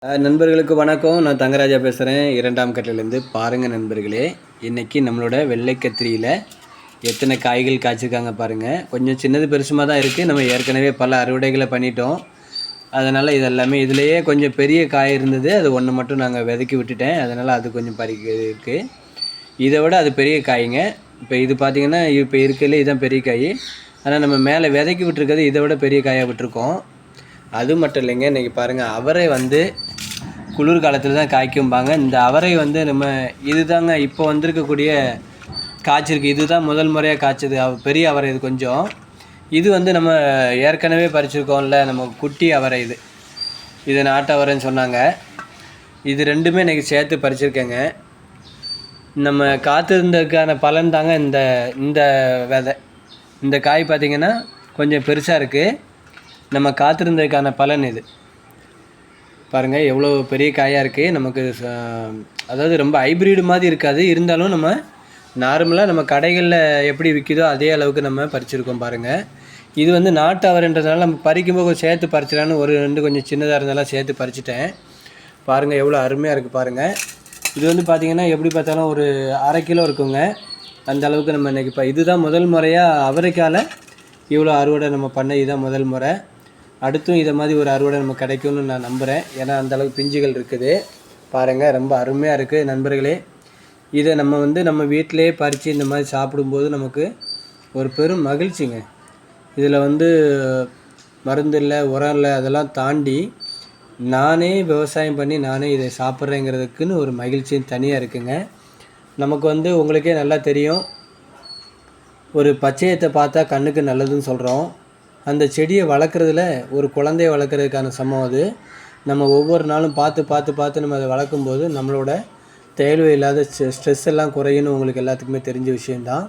நண்பர்களுக்கு வணக்கம். நான் தங்கராஜா பேசுகிறேன், 2ஆம் கட்டிலேருந்து. பாருங்கள் நண்பர்களே, இன்றைக்கி நம்மளோட வெள்ளை கத்திரியில் எத்தனை காய்கள் காய்ச்சிருக்காங்க பாருங்கள். கொஞ்சம் சின்னது பெருசுமாக தான் இருக்குது. நம்ம ஏற்கனவே பல அறுவடைகளை பண்ணிட்டோம். அதனால் இதெல்லாமே இதிலையே கொஞ்சம் பெரிய காய் இருந்தது. அது ஒன்று மட்டும் நாங்கள் விதைக்கி விட்டுட்டேன். அதனால் அது கொஞ்சம் பறிக்க இருக்குது. இதை விட அது பெரிய காய்ங்க. இப்போ இது பார்த்திங்கன்னா இப்போ இருக்கிறதுல இதுதான் பெரிய காய். ஆனால் நம்ம மேலே விதைக்கி விட்டுருக்கிறது இதை விட பெரிய காயாக விட்டுருக்கோம். அது மட்டும் இல்லைங்க, இன்றைக்கி பாருங்கள், அவரை குளிர் காலத்தில் தான் காய்க்கும்பாங்க. இந்த அவரை நம்ம இதுதாங்க இப்போ வந்திருக்கக்கூடிய காய்ச்சிருக்கு. இதுதான் முதல் முறையாக காய்ச்சது பெரிய அவரை. இது கொஞ்சம் இது நம்ம ஏற்கனவே பறிச்சிருக்கோம்ல, நம்ம குட்டி அவரை. இது நாட்டு அவரைன்னு சொன்னாங்க. இது ரெண்டுமே இன்றைக்கி சேர்த்து பறிச்சிருக்கேங்க. நம்ம காத்திருந்ததுக்கான பலன் தாங்க இந்த விதை. இந்த காய் பார்த்திங்கன்னா கொஞ்சம் பெருசாக இருக்குது. நம்ம காத்திருந்ததுக்கான பலன் இது. பாருங்கள் எவ்வளோ பெரிய காயாக இருக்குது. நமக்கு அதாவது ரொம்ப ஹைப்ரிடு மாதிரி இருக்காது. இருந்தாலும் நம்ம நார்மலாக நம்ம கடைகளில் எப்படி விற்கிதோ அதே அளவுக்கு நம்ம பறிச்சிருக்கோம் பாருங்கள். இது நாட்டு அவரைன்றதுனால நம்ம பறிக்கும்போது சேர்த்து பறிச்சிடலான்னு ஒரு ரெண்டு கொஞ்சம் சின்னதாக இருந்தாலும் சேர்த்து பறிச்சிட்டேன். பாருங்கள் எவ்வளோ அருமையாக இருக்குது பாருங்கள். இது பார்த்திங்கன்னா எப்படி பார்த்தாலும் ஒரு 1/2 கிலோ இருக்குங்க. அந்த அளவுக்கு நம்ம இன்றைக்கி இதுதான் முதல் முறையாக அவரைக்கால இவ்வளோ அறுவடை நம்ம பண்ண. இதுதான் முதல் முறை. அடுத்தும் இதை மாதிரி ஒரு அறுவடை நம்ம கிடைக்கும்னு நான் நம்புகிறேன். ஏன்னா அந்தளவுக்கு பிஞ்சுகள் இருக்குது பாருங்கள். ரொம்ப அருமையாக இருக்குது நண்பர்களே. இதை நம்ம நம்ம வீட்டிலே பறித்து இந்த மாதிரி சாப்பிடும்போது நமக்கு ஒரு பெரும் மகிழ்ச்சிங்க. இதில் மருந்து இல்லை, உரம் இல்லை, அதெல்லாம் தாண்டி நானே விவசாயம் பண்ணி நானே இதை சாப்பிட்றேங்கிறதுக்குன்னு ஒரு மகிழ்ச்சி தனியாக இருக்குங்க. நமக்கு உங்களுக்கே நல்லா தெரியும், ஒரு பச்சையத்தை பார்த்தா கண்ணுக்கு நல்லதுன்னு சொல்கிறோம். அந்த செடியை வளர்க்குறதுல ஒரு குழந்தைய வளர்க்குறதுக்கான சமம் அது. நம்ம ஒவ்வொரு நாளும் பார்த்து நம்ம அதை வளர்க்கும்போது நம்மளோட தேவையில்லாத ஸ்ட்ரெஸ் எல்லாம் குறையுன்னு உங்களுக்கு எல்லாத்துக்குமே தெரிஞ்ச விஷயந்தான்.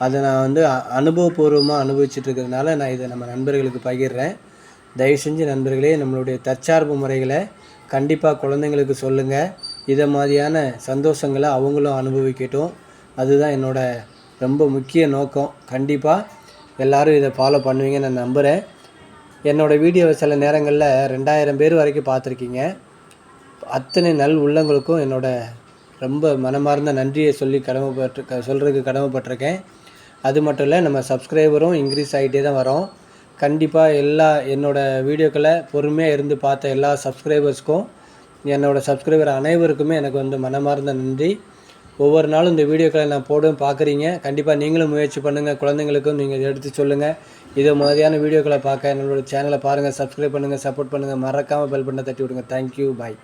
அதை நான் அனுபவபூர்வமாக அனுபவிச்சுட்ருக்கிறதுனால நான் இதை நம்ம நண்பர்களுக்கு பகிர்றேன். தயவு செஞ்சு நண்பர்களே, நம்மளுடைய தற்சார்பு முறைகளை கண்டிப்பாக குழந்தைங்களுக்கு சொல்லுங்கள். இதை மாதிரியான சந்தோஷங்களை அவங்களும் அனுபவிக்கட்டும். அதுதான் என்னோடய ரொம்ப முக்கிய நோக்கம். கண்டிப்பாக எல்லோரும் இதை ஃபாலோ பண்ணுவீங்கன்னு நான் நம்புகிறேன். என்னோடய வீடியோவை சில நேரங்களில் 2000 பேர் வரைக்கும் பார்த்துருக்கீங்க. அத்தனை நல் உள்ளங்களுக்கும் ரொம்ப மனமார்ந்த நன்றியை சொல்கிறதுக்கு கடமைப்பட்டிருக்கேன். அது மட்டும் இல்லை, நம்ம சப்ஸ்கிரைபரும் இன்க்ரீஸ் ஆகிட்டே தான் வரோம். கண்டிப்பாக என்னோடய வீடியோக்களை பொறுமையாக இருந்து பார்த்த எல்லா சப்ஸ்கிரைபர்ஸ்க்கும், என்னோடய சப்ஸ்கிரைபர் அனைவருக்குமே எனக்கு மனமார்ந்த நன்றி. ஒவ்வொரு நாளும் இந்த வீடியோக்களை நான் போடும் பார்க்குறீங்க. கண்டிப்பாக நீங்களும் முயற்சி பண்ணுங்கள். குழந்தைங்களுக்கும் நீங்கள் எடுத்து சொல்லுங்கள். இதே மாதிரியான வீடியோக்களை பார்க்க என்னோடய சேனலை பாருங்கள், சப்ஸ்கிரைப் பண்ணுங்கள், சப்போர்ட் பண்ணுங்கள். மறக்காமல் பெல் பட்டனை தட்டி விடுங்க. தேங்க்யூ, பாய்.